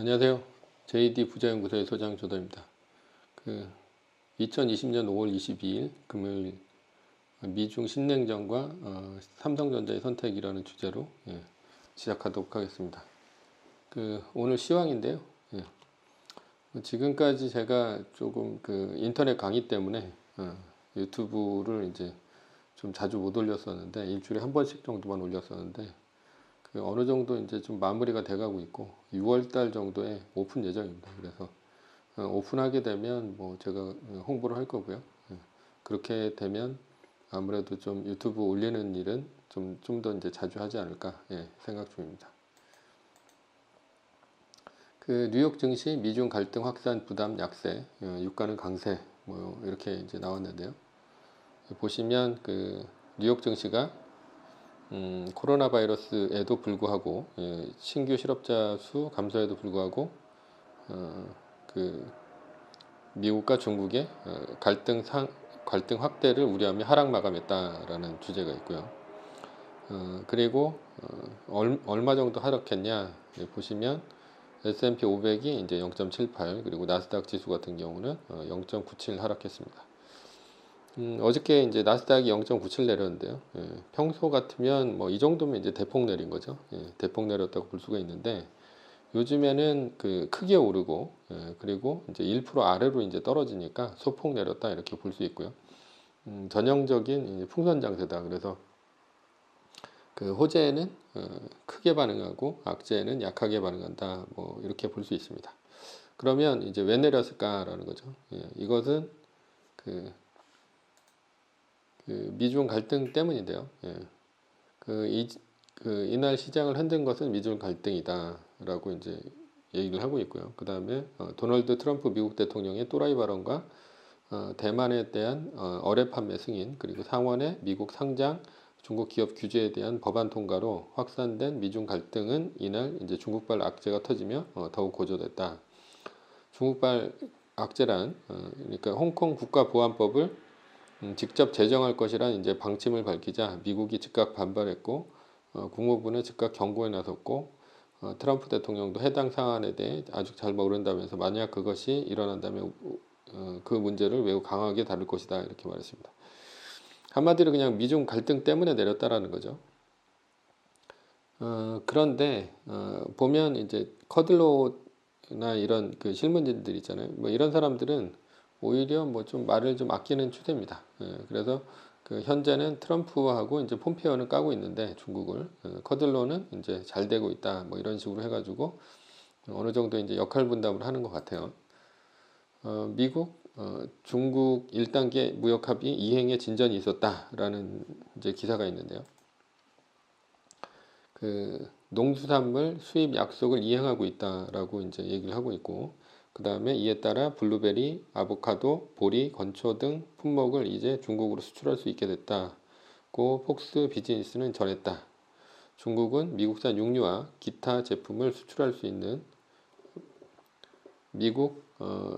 안녕하세요. JD 부자연구소의 소장 조도입니다. 2020년 5월 22일 금요일 미중 신냉전과 삼성전자의 선택이라는 주제로 시작하도록 하겠습니다. 오늘 시황인데요. 지금까지 제가 조금 인터넷 강의 때문에 유튜브를 이제 좀 자주 못 올렸었는데 일주일에 한 번씩 정도만 올렸었는데 어느 정도 이제 좀 마무리가 돼가고 있고 6월달 정도에 오픈 예정입니다. 그래서 오픈하게 되면 뭐 제가 홍보를 할 거고요. 그렇게 되면 아무래도 좀 유튜브 올리는 일은 좀 더 이제 자주 하지 않을까 생각 중입니다. 뉴욕 증시 미중 갈등 확산 부담 약세, 유가는 강세 뭐 이렇게 이제 나왔는데요. 보시면 뉴욕 증시가 코로나 바이러스에도 불구하고 신규 실업자 수 감소에도 불구하고 미국과 중국의 갈등 확대를 우려하며 하락 마감했다라는 주제가 있고요. 그리고 얼마 정도 하락했냐 보시면 S&P 500이 이제 0.78 그리고 나스닥 지수 같은 경우는 0.97 하락했습니다. 어저께 이제 나스닥이 0.97 내렸는데요. 평소 같으면 뭐 이 정도면 이제 대폭 내린 거죠. 대폭 내렸다고 볼 수가 있는데 요즘에는 크게 오르고 그리고 이제 1% 아래로 이제 떨어지니까 소폭 내렸다 이렇게 볼 수 있고요. 전형적인 풍선 장세다. 그래서 호재에는 크게 반응하고 악재에는 약하게 반응한다. 뭐 이렇게 볼 수 있습니다. 그러면 이제 왜 내렸을까라는 거죠. 이것은 미중 갈등 때문인데요. 이날 시장을 흔든 것은 미중 갈등이다라고 이제 얘기를 하고 있고요. 그 다음에 도널드 트럼프 미국 대통령의 또라이 발언과 대만에 대한 어뢰 판매 승인 그리고 상원의 미국 상장 중국 기업 규제에 대한 법안 통과로 확산된 미중 갈등은 이날 이제 중국발 악재가 터지며 더욱 고조됐다. 중국발 악재란 그러니까 홍콩 국가보안법을 직접 제정할 것이란 이제 방침을 밝히자 미국이 즉각 반발했고 국무부는 즉각 경고에 나섰고 트럼프 대통령도 해당 사안에 대해 아주 잘 모른다면서 만약 그것이 일어난다면 그 문제를 매우 강하게 다룰 것이다 이렇게 말했습니다. 한마디로 그냥 미중 갈등 때문에 내렸다라는 거죠. 그런데 보면 이제 커들로나 이런 실무진들 있잖아요. 뭐 이런 사람들은 오히려 뭐 좀 말을 좀 아끼는 추세입니다. 그래서 현재는 트럼프하고 이제 폼페오는 까고 있는데 중국을 커들로는 이제 잘 되고 있다 뭐 이런 식으로 해가지고 어느 정도 이제 역할 분담을 하는 것 같아요. 미국, 중국 1단계 무역 합의 이행에 진전이 있었다라는 이제 기사가 있는데요. 농수산물 수입 약속을 이행하고 있다라고 이제 얘기를 하고 있고. 그 다음에 이에 따라 블루베리, 아보카도, 보리, 건초 등 품목을 이제 중국으로 수출할 수 있게 됐다고 폭스 비즈니스는 전했다. 중국은 미국산 육류와 기타 제품을 수출할 수 있는 미국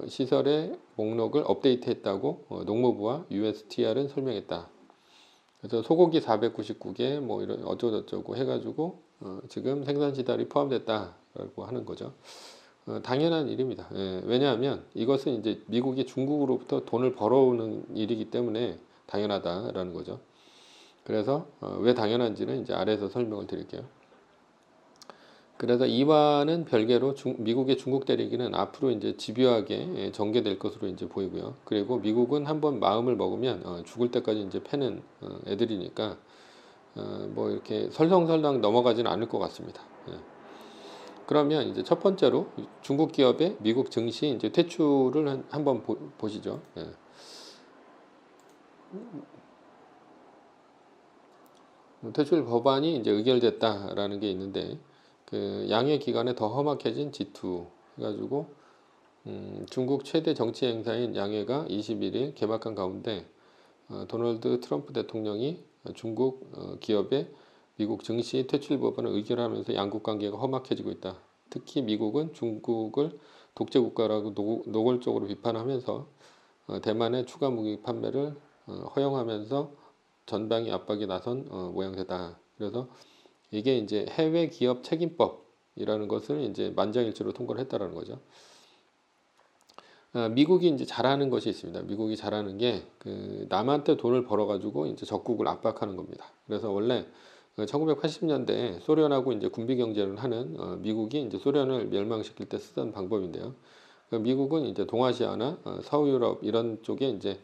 시설의 목록을 업데이트했다고 농무부와 USTR은 설명했다. 그래서 소고기 499개 뭐 이런 어쩌고저쩌고 해가지고 지금 생산 시설이 포함됐다라고 하는 거죠. 당연한 일입니다. 왜냐하면 이것은 이제 미국이 중국으로부터 돈을 벌어오는 일이기 때문에 당연하다라는 거죠. 그래서 왜 당연한지는 이제 아래에서 설명을 드릴게요. 그래서 이와는 별개로 미국의 중국 대리기는 앞으로 이제 집요하게 전개될 것으로 이제 보이고요. 그리고 미국은 한번 마음을 먹으면 죽을 때까지 이제 패는 애들이니까 뭐 이렇게 설렁설렁 넘어가지는 않을 것 같습니다. 그러면 이제 첫 번째로 중국 기업의 미국 증시 이제 퇴출을 한번 보시죠. 퇴출 법안이 이제 의결됐다라는 게 있는데 양해 기간에 더 험악해진 G2 해가지고 중국 최대 정치 행사인 양해가 21일 개막한 가운데 도널드 트럼프 대통령이 중국 기업의 미국 증시 퇴출 법안을 의결하면서 양국 관계가 험악해지고 있다. 특히 미국은 중국을 독재 국가라고 노골적으로 비판하면서 대만의 추가 무기 판매를 허용하면서 전방위 압박에 나선 모양새다. 그래서 이게 이제 해외 기업 책임법 이라는 것을 이제 만장일치로 통과를 했다라는 거죠. 미국이 이제 잘하는 것이 있습니다. 미국이 잘하는 게 그 남한테 돈을 벌어가지고 이제 적국을 압박하는 겁니다. 그래서 원래 1980년대 소련하고 이제 군비 경쟁을 하는 미국이 이제 소련을 멸망시킬 때 쓰던 방법인데요. 미국은 이제 동아시아나 서유럽 이런 쪽에 이제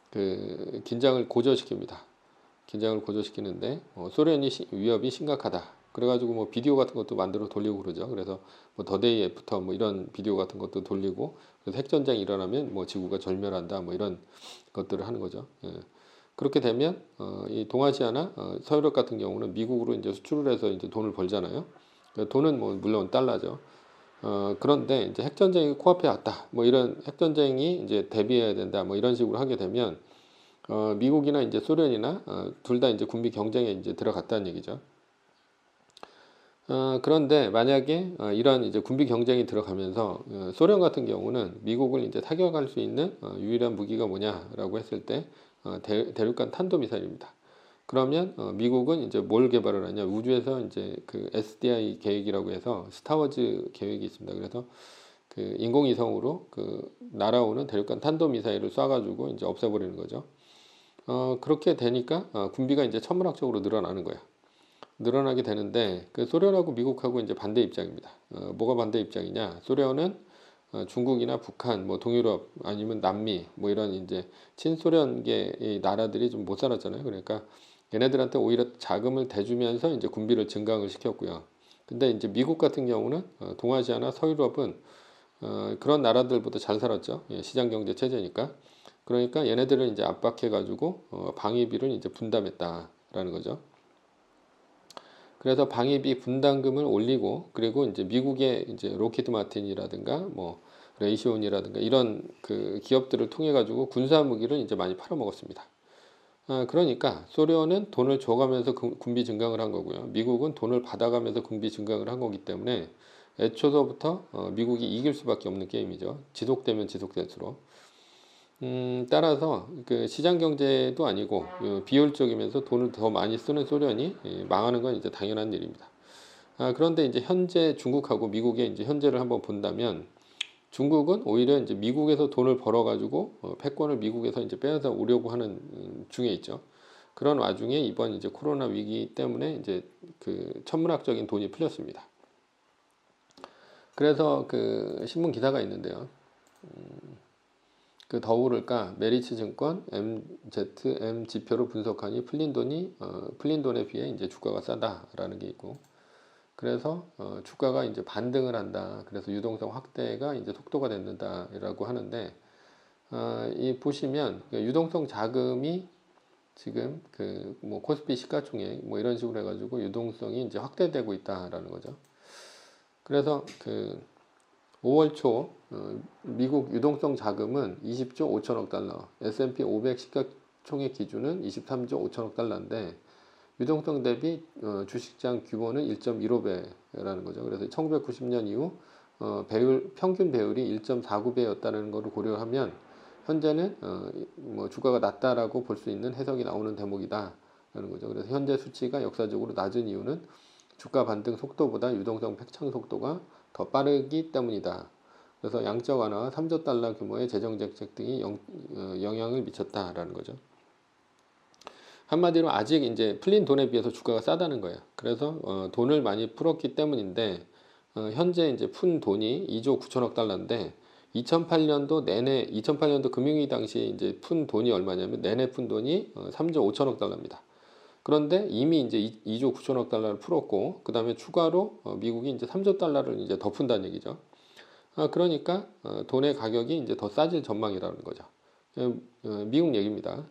그 긴장을 고조시킵니다. 긴장을 고조시키는데 소련이 위협이 심각하다. 그래가지고 뭐 비디오 같은 것도 만들어 돌리고 그러죠. 그래서 뭐 더데이 애프터 뭐 이런 비디오 같은 것도 돌리고 그래서 핵전쟁이 일어나면 뭐 지구가 절멸한다 뭐 이런 것들을 하는 거죠. 예. 그렇게 되면 이 동아시아나 서유럽 같은 경우는 미국으로 이제 수출을 해서 이제 돈을 벌잖아요. 돈은 뭐 물론 달러죠. 그런데 이제 핵전쟁이 코앞에 왔다. 뭐 이런 핵전쟁이 이제 대비해야 된다. 뭐 이런 식으로 하게 되면 미국이나 이제 소련이나 둘 다 이제 군비 경쟁에 이제 들어갔다는 얘기죠. 그런데 만약에 이런 이제 군비 경쟁이 들어가면서 소련 같은 경우는 미국을 이제 타격할 수 있는 유일한 무기가 뭐냐라고 했을 때 대륙간 탄도미사일입니다. 그러면 미국은 이제 뭘 개발을 하냐? 우주에서 이제 그 SDI 계획이라고 해서 스타워즈 계획이 있습니다. 그래서 그 인공위성으로 그 날아오는 대륙간 탄도미사일을 쏴가지고 이제 없애버리는 거죠. 그렇게 되니까 군비가 이제 천문학적으로 늘어나는 거예요. 늘어나게 되는데 그 소련하고 미국하고 이제 반대 입장입니다. 뭐가 반대 입장이냐? 소련은 중국이나 북한, 뭐 동유럽 아니면 남미 뭐 이런 이제 친소련계 나라들이 좀 못 살았잖아요. 그러니까 얘네들한테 오히려 자금을 대주면서 이제 군비를 증강을 시켰고요. 근데 이제 미국 같은 경우는 동아시아나 서유럽은 그런 나라들보다 잘 살았죠. 예, 시장 경제 체제니까. 그러니까 얘네들을 이제 압박해가지고 방위비를 이제 분담했다라는 거죠. 그래서 방위비 분담금을 올리고 그리고 이제 미국의 이제 로키드 마틴이라든가 뭐 레이시온이라든가 이런 그 기업들을 통해 가지고 군사 무기를 이제 많이 팔아먹었습니다. 그러니까 소련은 돈을 줘가면서 군비 증강을 한 거고요. 미국은 돈을 받아가면서 군비 증강을 한 거기 때문에 애초서부터 미국이 이길 수밖에 없는 게임이죠. 지속되면 지속될수록. 따라서 그 시장 경제도 아니고 비효율적이면서 돈을 더 많이 쓰는 소련이 망하는 건 이제 당연한 일입니다. 그런데 이제 현재 중국하고 미국의 이제 현재를 한번 본다면 중국은 오히려 이제 미국에서 돈을 벌어가지고 패권을 미국에서 이제 빼앗아 오려고 하는 중에 있죠. 그런 와중에 이번 이제 코로나 위기 때문에 이제 그 천문학적인 돈이 풀렸습니다. 그래서 그 신문 기사가 있는데요. 그 더 오를까 메리츠 증권 MZM 지표로 분석하니 풀린 돈에 비해 이제 주가가 싸다라는 게 있고 그래서 주가가 이제 반등을 한다. 그래서 유동성 확대가 이제 속도가 된다라고 하는데 이 보시면 유동성 자금이 지금 그 뭐 코스피 시가총액 뭐 이런 식으로 해가지고 유동성이 이제 확대되고 있다라는 거죠. 그래서 그 5월 초 미국 유동성 자금은 20조 5천억 달러, S&P 500 시가총액 기준은 23조 5천억 달러인데 유동성 대비 주식장 규모는 1.15배라는 거죠. 그래서 1990년 이후 평균 배율이 1.49배였다는 것을 고려하면 현재는 뭐 주가가 낮다라고 볼 수 있는 해석이 나오는 대목이다라는 거죠. 그래서 현재 수치가 역사적으로 낮은 이유는 주가 반등 속도보다 유동성 팽창 속도가 더 빠르기 때문이다. 그래서 양적 완화와 3조 달러 규모의 재정 정책 등이 영향을 미쳤다라는 거죠. 한마디로 아직 이제 풀린 돈에 비해서 주가가 싸다는 거예요. 그래서 돈을 많이 풀었기 때문인데 현재 이제 푼 돈이 2조 9천억 달러인데 2008년도 금융위기 당시에 이제 푼 돈이 얼마냐면 내내 푼 돈이 3조 5천억 달러입니다. 그런데 이미 이제 2조 9천억 달러를 풀었고 그 다음에 추가로 미국이 이제 3조 달러를 이제 더 푼다는 얘기죠. 그러니까 돈의 가격이 이제 더 싸질 전망이라는 거죠. 미국 얘기입니다.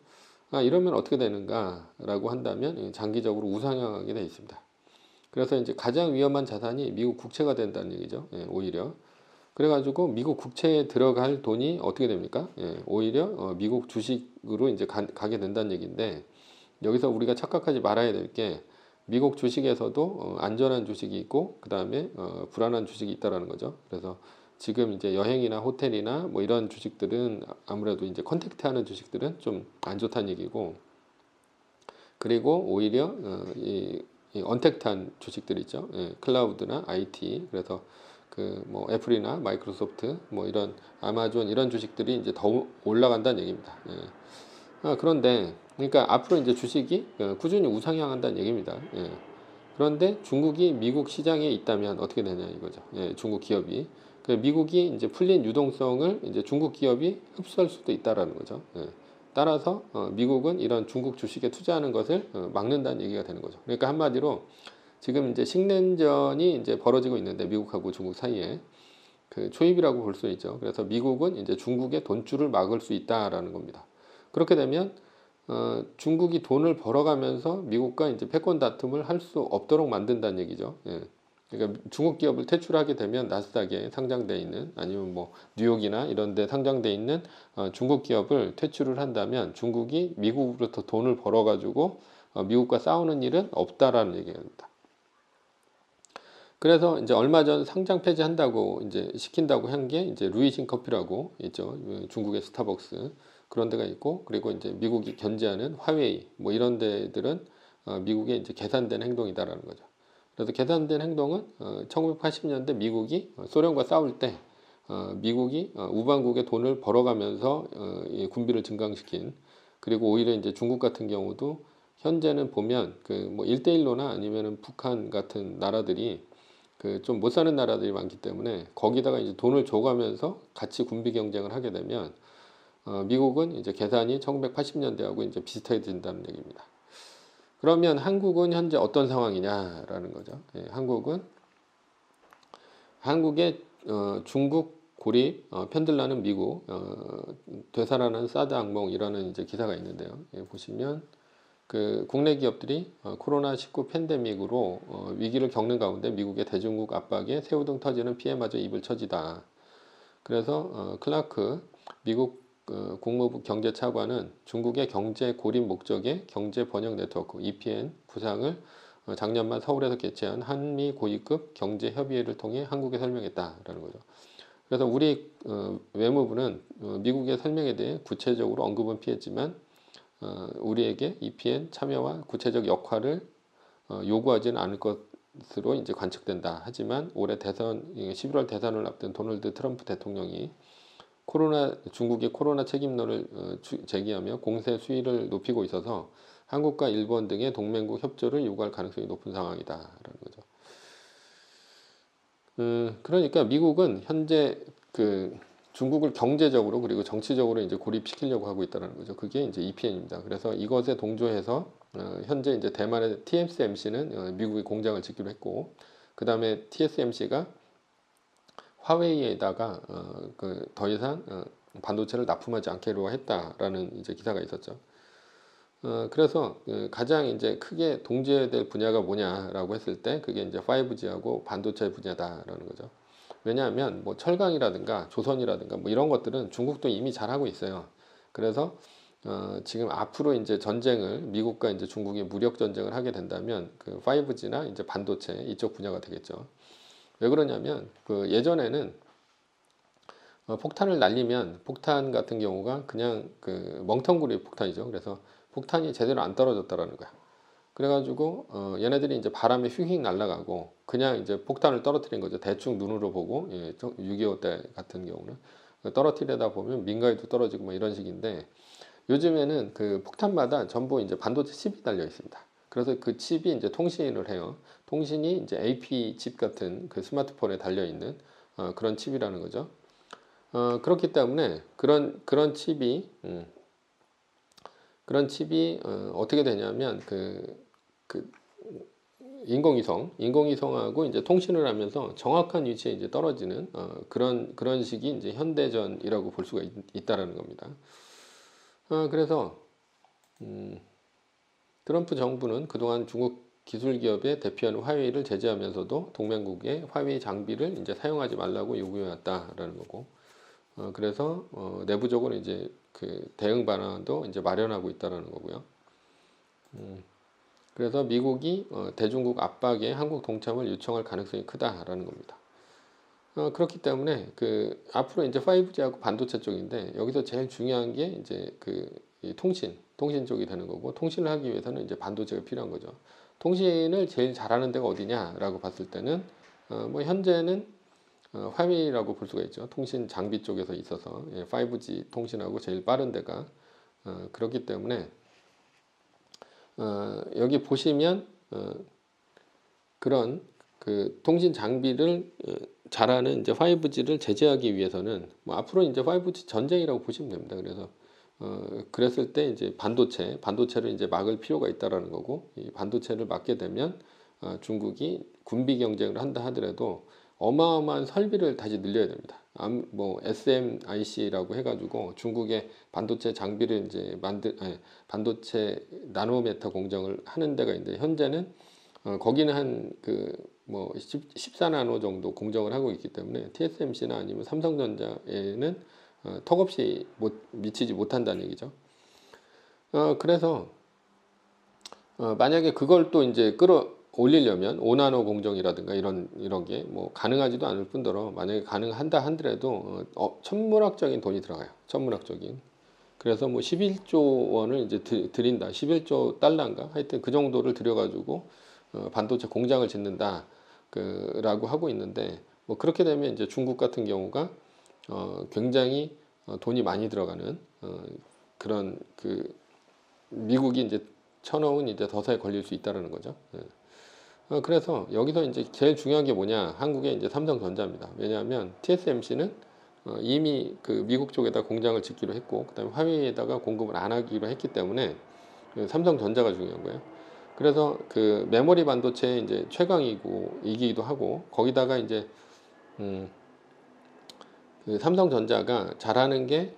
이러면 어떻게 되는가라고 한다면 장기적으로 우상향하게 되어 있습니다. 그래서 이제 가장 위험한 자산이 미국 국채가 된다는 얘기죠. 오히려. 그래가지고 미국 국채에 들어갈 돈이 어떻게 됩니까? 오히려 미국 주식으로 이제 가게 된다는 얘기인데 여기서 우리가 착각하지 말아야 될 게 미국 주식에서도 안전한 주식이 있고 그 다음에 불안한 주식이 있다라는 거죠. 그래서 지금 이제 여행이나 호텔이나 뭐 이런 주식들은 아무래도 이제 컨택트하는 주식들은 좀 안 좋다는 얘기고 그리고 오히려 이 이 언택트한 주식들 있죠. 예, 클라우드나 IT. 그래서 그 뭐 애플이나 마이크로소프트 뭐 이런 아마존 이런 주식들이 이제 더 올라간다는 얘기입니다. 예. 그런데 그러니까 앞으로 이제 주식이 꾸준히 우상향한다는 얘기입니다. 예. 그런데 중국이 미국 시장에 있다면 어떻게 되냐 이거죠. 예, 중국 기업이. 그 미국이 이제 풀린 유동성을 이제 중국 기업이 흡수할 수도 있다라는 거죠. 예. 따라서 미국은 이런 중국 주식에 투자하는 것을 막는다는 얘기가 되는 거죠. 그러니까 한마디로 지금 이제 식냉전이 이제 벌어지고 있는데 미국하고 중국 사이에 그 초입이라고 볼 수 있죠. 그래서 미국은 이제 중국의 돈줄을 막을 수 있다라는 겁니다. 그렇게 되면 중국이 돈을 벌어가면서 미국과 이제 패권 다툼을 할 수 없도록 만든다는 얘기죠. 예. 그러니까 중국 기업을 퇴출하게 되면 나스닥에 상장돼 있는 아니면 뭐 뉴욕이나 이런 데 상장돼 있는 중국 기업을 퇴출을 한다면 중국이 미국으로부터 돈을 벌어가지고 미국과 싸우는 일은 없다라는 얘기입니다. 그래서 이제 얼마 전 상장 폐지한다고 이제 시킨다고 한 게 이제 루이싱 커피라고 있죠. 중국의 스타벅스 그런 데가 있고 그리고 이제 미국이 견제하는 화웨이 뭐 이런 데들은 미국의 이제 계산된 행동이다라는 거죠. 그래서 계산된 행동은 1980년대 미국이 소련과 싸울 때 미국이 우방국의 돈을 벌어가면서 이 군비를 증강시킨 그리고 오히려 이제 중국 같은 경우도 현재는 보면 그 뭐 1대1로나 아니면은 북한 같은 나라들이 그 좀 못 사는 나라들이 많기 때문에 거기다가 이제 돈을 줘가면서 같이 군비 경쟁을 하게 되면 미국은 이제 계산이 1980년대하고 이제 비슷해진다는 얘기입니다. 그러면 한국은 현재 어떤 상황이냐라는 거죠. 예, 한국의 중국 고립 편들라는 미국 되살아난 사드 악몽이라는 이제 기사가 있는데요. 예, 보시면 그 국내 기업들이 코로나19 팬데믹으로 위기를 겪는 가운데 미국의 대중국 압박에 새우등 터지는 피해마저 입을 처지다. 그래서 클라크 미국 국무부 경제차관은 중국의 경제 고립 목적의 경제 번역 네트워크 EPN 구상을 작년 말 서울에서 개최한 한미 고위급 경제 협의회를 통해 한국에 설명했다라는 거죠. 그래서 우리 외무부는 미국의 설명에 대해 구체적으로 언급은 피했지만 우리에게 EPN 참여와 구체적 역할을 요구하지는 않을 것으로 이제 관측된다. 하지만 올해 대선 11월 대선을 앞둔 도널드 트럼프 대통령이 중국의 코로나 책임론을 제기하며 공세 수위를 높이고 있어서 한국과 일본 등의 동맹국 협조를 요구할 가능성이 높은 상황이다라는 거죠. 그러니까 미국은 현재 그 중국을 경제적으로 그리고 정치적으로 이제 고립시키려고 하고 있다는 거죠. 그게 이제 EPN입니다. 그래서 이것에 동조해서 현재 이제 대만의 TSMC는 미국의 공장을 짓기로 했고, 그 다음에 TSMC가 화웨이에다가 그 더 이상 반도체를 납품하지 않기로 했다라는 이제 기사가 있었죠. 그래서 가장 이제 크게 동조될 분야가 뭐냐라고 했을 때 그게 이제 5G하고 반도체 분야다라는 거죠. 왜냐하면 뭐 철강이라든가 조선이라든가 뭐 이런 것들은 중국도 이미 잘하고 있어요. 그래서 지금 앞으로 이제 전쟁을 미국과 이제 중국이 무력 전쟁을 하게 된다면 그 5G나 이제 반도체 이쪽 분야가 되겠죠. 왜 그러냐면 그 예전에는 폭탄을 날리면 폭탄 같은 경우가 그냥 그 멍텅구리 폭탄이죠. 그래서 폭탄이 제대로 안 떨어졌다라는 거야. 그래가지고 얘네들이 이제 바람에 휙휙 날아가고 그냥 이제 폭탄을 떨어뜨린 거죠. 대충 눈으로 보고 6.25 때 같은 경우는 떨어뜨리다 보면 민가에도 떨어지고 뭐 이런 식인데 요즘에는 그 폭탄마다 전부 이제 반도체 칩이 달려 있습니다. 그래서 그 칩이 이제 통신을 해요. 통신이 이제 AP 칩 같은 그 스마트폰에 달려 있는 그런 칩이라는 거죠. 그렇기 때문에 그런 칩이 어떻게 되냐면 그 인공위성하고 이제 통신을 하면서 정확한 위치에 이제 떨어지는 그런 식이 이제 현대전이라고 볼 수가 있다라는 겁니다. 그래서 트럼프 정부는 그동안 중국 기술 기업의 대표하는 화웨이를 제재하면서도 동맹국의 화웨이 장비를 이제 사용하지 말라고 요구해왔다라는 거고, 그래서 내부적으로 이제 그 대응 방안도 이제 마련하고 있다라는 거고요. 그래서 미국이 대중국 압박에 한국 동참을 요청할 가능성이 크다라는 겁니다. 그렇기 때문에 그 앞으로 이제 5G하고 반도체 쪽인데 여기서 제일 중요한 게 이제 그 이 통신 쪽이 되는 거고, 통신을 하기 위해서는 이제 반도체가 필요한 거죠. 통신을 제일 잘하는 데가 어디냐라고 봤을 때는 뭐 현재는 화웨이라고 볼 수가 있죠. 통신 장비 쪽에서 있어서 5G 통신하고 제일 빠른 데가 그렇기 때문에 여기 보시면 그런 그 통신 장비를 잘하는 이제 5G를 제재하기 위해서는 뭐 앞으로 이제 5G 전쟁이라고 보시면 됩니다. 그래서 그랬을 때 이제 반도체를 이제 막을 필요가 있다라는 거고, 이 반도체를 막게 되면 중국이 군비 경쟁을 한다 하더라도 어마어마한 설비를 다시 늘려야 됩니다. 뭐 SMIC라고 해가지고 중국의 반도체 장비를 이제 반도체 나노메터 공정을 하는 데가 있는데, 현재는 거기는 한 뭐 14나노 정도 공정을 하고 있기 때문에 TSMC나 아니면 삼성전자에는 턱없이 미치지 못한다는 얘기죠. 그래서 만약에 그걸 또 이제 끌어올리려면 5나노 공정이라든가 이런 게 뭐 가능하지도 않을 뿐더러, 만약에 가능한다 하더라도 천문학적인 돈이 들어가요. 천문학적인. 그래서 뭐 11조 원을 이제 드린다. 11조 달러인가? 하여튼 그 정도를 들여가지고 반도체 공장을 짓는다. 라고 하고 있는데, 뭐 그렇게 되면 이제 중국 같은 경우가 굉장히 돈이 많이 들어가는 그런 미국이 이제 쳐놓은 이제 더사에 걸릴 수 있다라는 거죠. 그래서 여기서 이제 제일 중요한 게 뭐냐, 한국의 이제 삼성전자입니다. 왜냐하면 TSMC는 이미 미국 쪽에다 공장을 짓기로 했고, 그다음에 화웨이에다가 공급을 안 하기로 했기 때문에 삼성전자가 중요한 거예요. 그래서 메모리 반도체 이제 최강이기도 하고, 거기다가 이제 삼성전자가 잘하는 게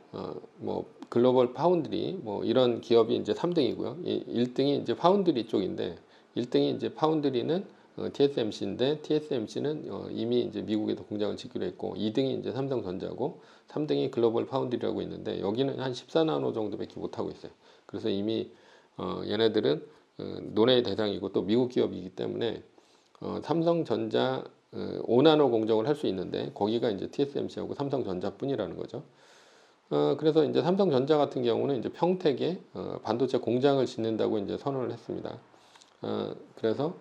뭐 글로벌 파운드리 뭐 이런 기업이 이제 3등이고요. 1등이 이제 파운드리 쪽인데, 1등이 이제 파운드리는 TSMC인데, TSMC는 이미 이제 미국에도 공장을 짓기로 했고, 2등이 이제 삼성전자고, 3등이 글로벌 파운드리라고 있는데, 여기는 한 14나노 정도밖에 못 하고 있어요. 그래서 이미 얘네들은 논의의 대상이고 또 미국 기업이기 때문에 삼성전자 5나노 공정을 할 수 있는데, 거기가 이제 TSMC하고 삼성전자뿐이라는 거죠. 그래서 이제 삼성전자 같은 경우는 이제 평택에 반도체 공장을 짓는다고 이제 선언을 했습니다. 그래서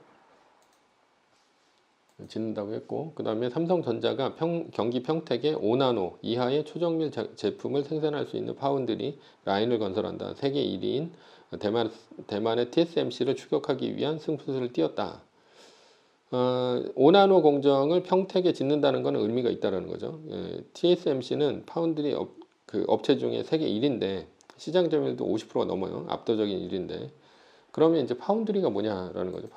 짓는다고 했고, 그 다음에 삼성전자가 경기 평택에 5나노 이하의 초정밀 제품을 생산할 수 있는 파운드리 라인을 건설한다. 세계 1위인 대만의 TSMC를 추격하기 위한 승부수를 띄웠다. 5나노 공정을 평택에 짓는다는 것은 의미가 있다는 거죠. TSMC는 파운드리 업체 중에 세계 1인데 시장 점유율도 50%가 넘어요. 압도적인 1인데, 그러면 이제 파운드리가 뭐냐라는 거죠.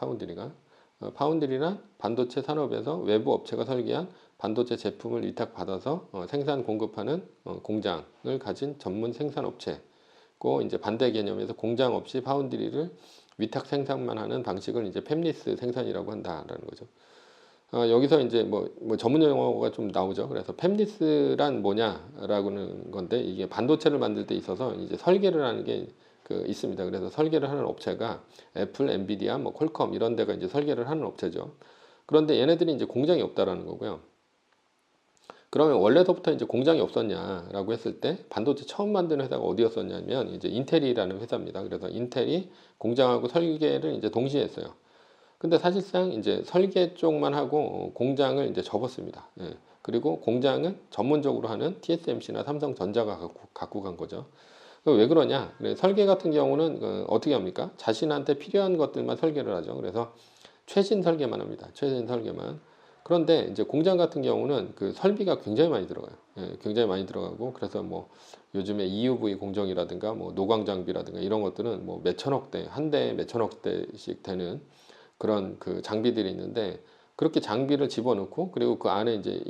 파운드리란 반도체 산업에서 외부 업체가 설계한 반도체 제품을 위탁받아서 생산 공급하는 공장을 가진 전문 생산 업체고, 이제 반대 개념에서 공장 없이 파운드리를 위탁 생산만 하는 방식을 이제 팹리스 생산이라고 한다라는 거죠. 여기서 이제 뭐 전문 용어가 좀 나오죠. 그래서 팹리스란 뭐냐라고는 건데, 이게 반도체를 만들 때 있어서 이제 설계를 하는 게 있습니다. 그래서 설계를 하는 업체가 애플, 엔비디아, 뭐 퀄컴 이런 데가 이제 설계를 하는 업체죠. 그런데 얘네들이 이제 공장이 없다라는 거고요. 그러면 원래부터 이제 공장이 없었냐라고 했을 때, 반도체 처음 만드는 회사가 어디였었냐면 이제 인텔이라는 회사입니다. 그래서 인텔이 공장하고 설계를 이제 동시에 했어요. 근데 사실상 이제 설계 쪽만 하고 공장을 이제 접었습니다. 그리고 공장은 전문적으로 하는 TSMC나 삼성전자가 갖고 간 거죠. 왜 그러냐? 설계 같은 경우는 어떻게 합니까? 자신한테 필요한 것들만 설계를 하죠. 그래서 최신 설계만 합니다. 최신 설계만. 그런데 이제 공장 같은 경우는 설비가 굉장히 많이 들어가요. 굉장히 많이 들어가고, 그래서 뭐 요즘에 EUV 공정이라든가 뭐 노광 장비라든가 이런 것들은 뭐 몇천억 대, 한 대에 몇천억 대씩 되는 그런 장비들이 있는데, 그렇게 장비를 집어넣고, 그리고 그 안에 이제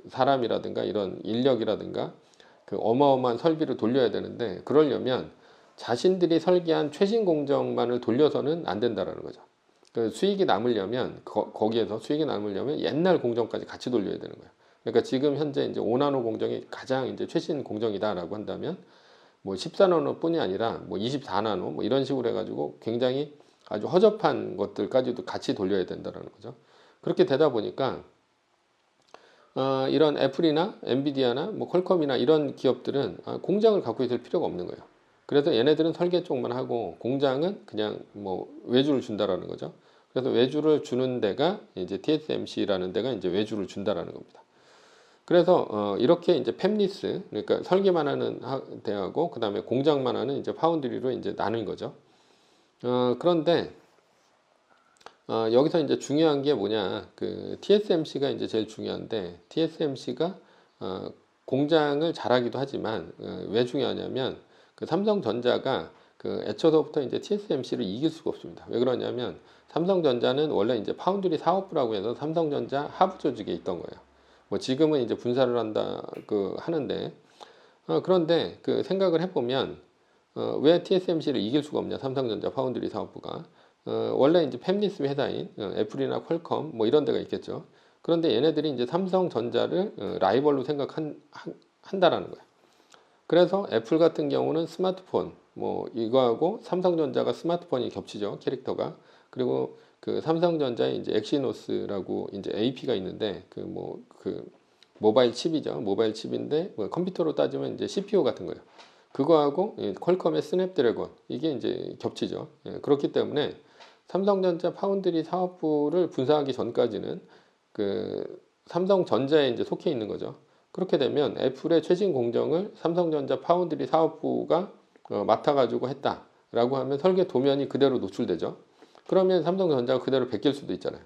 사람이라든가 이런 인력이라든가 어마어마한 설비를 돌려야 되는데, 그러려면 자신들이 설계한 최신 공정만을 돌려서는 안 된다라는 거죠. 수익이 남으려면 거기에서 수익이 남으려면 옛날 공정까지 같이 돌려야 되는 거예요. 그러니까 지금 현재 이제 5나노 공정이 가장 이제 최신 공정이다라고 한다면, 뭐 14나노뿐이 아니라 뭐 24나노 뭐 이런 식으로 해가지고 굉장히 아주 허접한 것들까지도 같이 돌려야 된다는 거죠. 그렇게 되다 보니까 이런 애플이나 엔비디아나 뭐 퀄컴이나 이런 기업들은 공장을 갖고 있을 필요가 없는 거예요. 그래서 얘네들은 설계 쪽만 하고 공장은 그냥 뭐 외주를 준다라는 거죠. 그래서 외주를 주는 데가 이제 TSMC라는 데가 이제 외주를 준다라는 겁니다. 그래서 이렇게 이제 팹리스, 그러니까 설계만 하는 대하고 그다음에 공장만 하는 이제 파운드리로 이제 나눈 거죠. 그런데 여기서 이제 중요한 게 뭐냐, 그 TSMC가 이제 제일 중요한데, TSMC가 공장을 잘하기도 하지만 왜 중요하냐면, 그 삼성전자가 그 애초부터 이제 TSMC를 이길 수가 없습니다. 왜 그러냐면 삼성전자는 원래 이제 파운드리 사업부라고 해서 삼성전자 하부 조직에 있던 거예요. 뭐 지금은 이제 분사를 한다 그 하는데, 그런데 그 생각을 해보면 왜 TSMC를 이길 수가 없냐, 삼성전자 파운드리 사업부가. 원래 이제 팹리스 회사인 애플이나 퀄컴 뭐 이런 데가 있겠죠. 그런데 얘네들이 이제 삼성전자를 라이벌로 생각한다라는 거예요. 그래서 애플 같은 경우는 스마트폰 뭐 이거하고 삼성전자가 스마트폰이 겹치죠, 캐릭터가. 그리고 그 삼성전자의 이제 엑시노스라고 이제 AP가 있는데 그 모바일 칩이죠. 모바일 칩인데 뭐 컴퓨터로 따지면 이제 CPU 같은 거예요. 그거하고 퀄컴의 스냅드래곤 이게 이제 겹치죠. 그렇기 때문에 삼성전자 파운드리 사업부를 분사하기 전까지는 그 삼성전자에 이제 속해 있는 거죠. 그렇게 되면 애플의 최신 공정을 삼성전자 파운드리 사업부가 맡아가지고 했다라고 하면 설계 도면이 그대로 노출되죠. 그러면 삼성전자가 그대로 베낄 수도 있잖아요.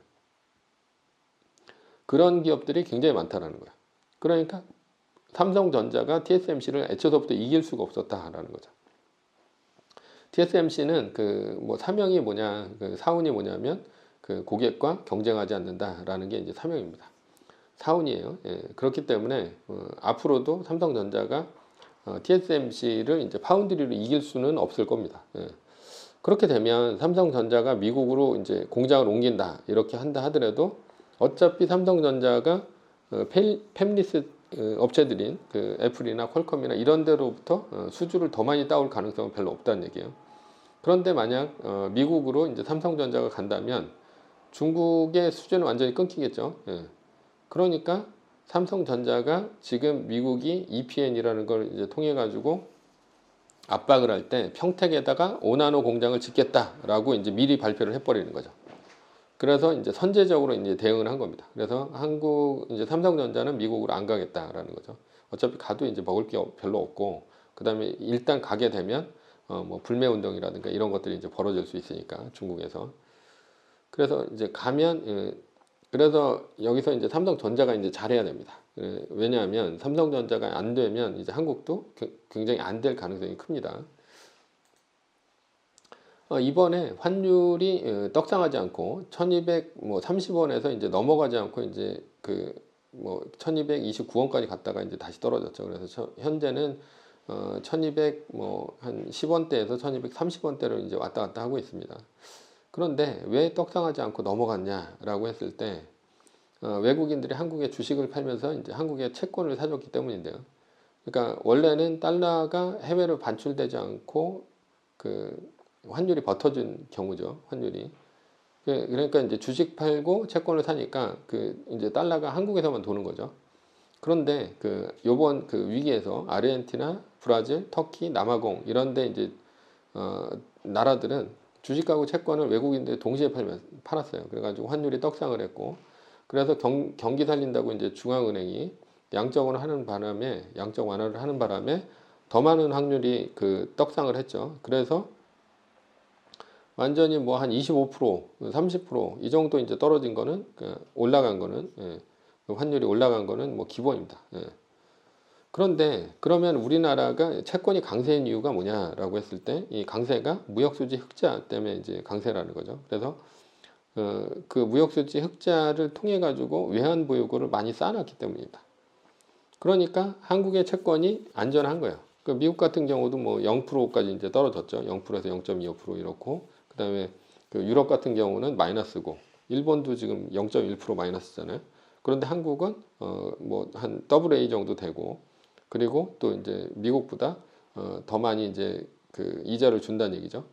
그런 기업들이 굉장히 많다라는 거야. 그러니까 삼성전자가 TSMC를 애초부터 이길 수가 없었다라는 거죠. TSMC는 그 뭐 사명이 뭐냐, 그 사운이 뭐냐면 그 고객과 경쟁하지 않는다라는 게 이제 사명입니다. 사운이에요. 예, 그렇기 때문에 앞으로도 삼성전자가 TSMC를 이제 파운드리로 이길 수는 없을 겁니다. 예. 그렇게 되면 삼성전자가 미국으로 이제 공장을 옮긴다 이렇게 한다 하더라도 어차피 삼성전자가 팹리스 업체들인 그 애플이나 퀄컴이나 이런 데로부터 수주를 더 많이 따올 가능성은 별로 없다는 얘기예요. 그런데 만약 미국으로 이제 삼성전자가 간다면 중국의 수주는 완전히 끊기겠죠. 예. 그러니까 삼성전자가 지금 미국이 EPN이라는 걸 이제 통해 가지고 압박을 할 때 평택에다가 5나노 공장을 짓겠다라고 이제 미리 발표를 해버리는 거죠. 그래서 이제 선제적으로 이제 대응을 한 겁니다. 그래서 이제 삼성전자는 미국으로 안 가겠다라는 거죠. 어차피 가도 이제 먹을 게 별로 없고, 그 다음에 일단 가게 되면 뭐 불매 운동이라든가 이런 것들이 이제 벌어질 수 있으니까 중국에서. 그래서 이제 가면 그래서 여기서 이제 삼성전자가 이제 잘해야 됩니다. 왜냐하면 삼성전자가 안 되면 이제 한국도 굉장히 안 될 가능성이 큽니다. 이번에 환율이 떡상하지 않고 1230원에서 이제 넘어가지 않고 이제 그 뭐 1229원까지 갔다가 이제 다시 떨어졌죠. 그래서 현재는 1200 뭐 한 10원대에서 1230원대로 이제 왔다 갔다 하고 있습니다. 그런데 왜 떡상하지 않고 넘어갔냐라고 했을 때 외국인들이 한국에 주식을 팔면서 이제 한국에 채권을 사줬기 때문인데요. 그러니까 원래는 달러가 해외로 반출되지 않고 그 환율이 버텨준 경우죠. 환율이. 그러니까 이제 주식 팔고 채권을 사니까 그 이제 달러가 한국에서만 도는 거죠. 그런데 그 요번 그 위기에서 아르헨티나, 브라질, 터키, 남아공 이런 데 이제 나라들은 주식하고 채권을 외국인들이 동시에 팔았어요. 그래가지고 환율이 떡상을 했고, 그래서 경기 살린다고 이제 중앙은행이 양적 완화를 하는 바람에 더 많은 확률이 그 떡상을 했죠. 그래서 완전히 뭐 한 25%, 30% 이 정도 이제 떨어진 거는 올라간 거는 그 환율이 올라간 거는 뭐 기본입니다. 그런데 그러면 우리나라가 채권이 강세인 이유가 뭐냐라고 했을 때 이 강세가 무역수지 흑자 때문에 이제 강세라는 거죠. 그래서 그 무역수지 흑자를 통해 가지고 외환 보유고를 많이 쌓아놨기 때문입니다. 그러니까 한국의 채권이 안전한 거예요. 그 미국 같은 경우도 뭐 0%까지 이제 떨어졌죠. 0%에서 0.25% 이렇고, 그다음에 그 유럽 같은 경우는 마이너스고, 일본도 지금 0.1% 마이너스잖아요. 그런데 한국은 뭐 한 AA 정도 되고, 그리고 또 이제 미국보다 더 많이 이제 그 이자를 준다는 얘기죠.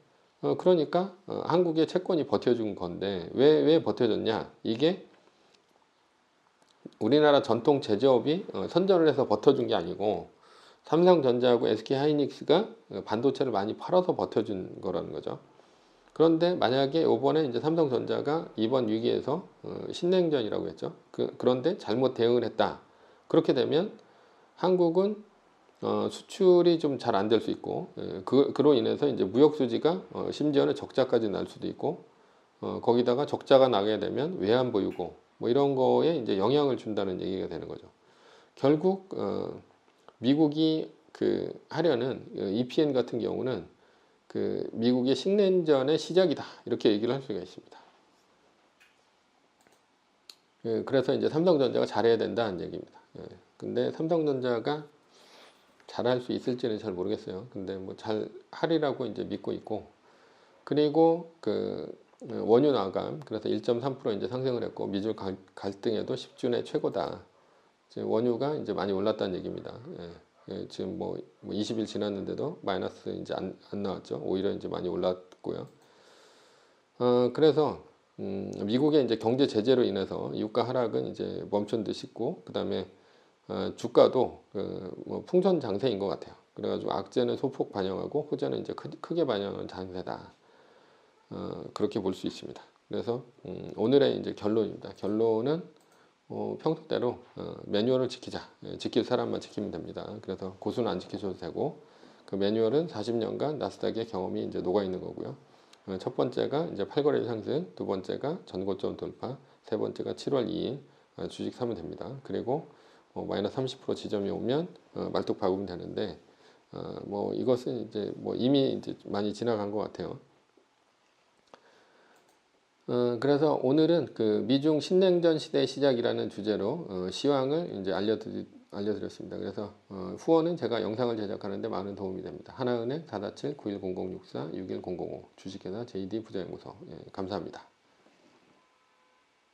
그러니까 한국의 채권이 버텨준 건데 왜 버텨줬냐? 이게 우리나라 전통 제조업이 선전을 해서 버텨준 게 아니고 삼성전자하고 SK하이닉스가 반도체를 많이 팔아서 버텨준 거라는 거죠. 그런데 만약에 이번에 이제 삼성전자가 이번 위기에서 신냉전이라고 했죠. 그런데 잘못 대응을 했다. 그렇게 되면 한국은 수출이 좀 잘 안 될 수 있고, 그로 인해서 이제 무역 수지가 심지어는 적자까지 날 수도 있고, 거기다가 적자가 나게 되면 외환 보유고 뭐 이런 거에 이제 영향을 준다는 얘기가 되는 거죠. 결국 미국이 하려는 EPN 같은 경우는 미국의 신냉전의 시작이다 이렇게 얘기를 할 수가 있습니다. 그래서 이제 삼성전자가 잘해야 된다는 얘기입니다. 근데 삼성전자가 잘할 수 있을지는 잘 모르겠어요. 근데 뭐 잘 하리라고 이제 믿고 있고, 그리고 원유 나감 그래서 1.3% 이제 상승을 했고, 미중 갈등에도 10주 내 최고다. 원유가 이제 많이 올랐다는 얘기입니다. 지금 뭐 20일 지났는데도 마이너스 이제 안 나왔죠. 오히려 이제 많이 올랐고요. 그래서 미국의 이제 경제 제재로 인해서 유가 하락은 이제 멈춘 듯 싶고, 그다음에 주가도 뭐 풍선 장세인 것 같아요. 그래가지고 악재는 소폭 반영하고 호재는 이제 크게 반영하는 장세다. 그렇게 볼 수 있습니다. 그래서 오늘의 이제 결론입니다. 결론은 평소대로 매뉴얼을 지키자. 지킬 사람만 지키면 됩니다. 그래서 고수는 안 지키셔도 되고, 그 매뉴얼은 40년간 나스닥의 경험이 이제 녹아 있는 거고요. 첫 번째가 이제 8거래일 상승, 두 번째가 전고점 돌파, 세 번째가 7월 2일 주식 사면 됩니다. 그리고 마이너스 30% 지점이 오면 말뚝 박으면 되는데, 뭐 이것은 이제 뭐 이미 이제 많이 지나간 것 같아요. 그래서 오늘은 미중 신냉전 시대의 시작이라는 주제로 시황을 이제 알려드렸습니다. 그래서 후원은 제가 영상을 제작하는데 많은 도움이 됩니다. 하나은행 447-910064-61005 주식회사 JD 부자연구소. 감사합니다.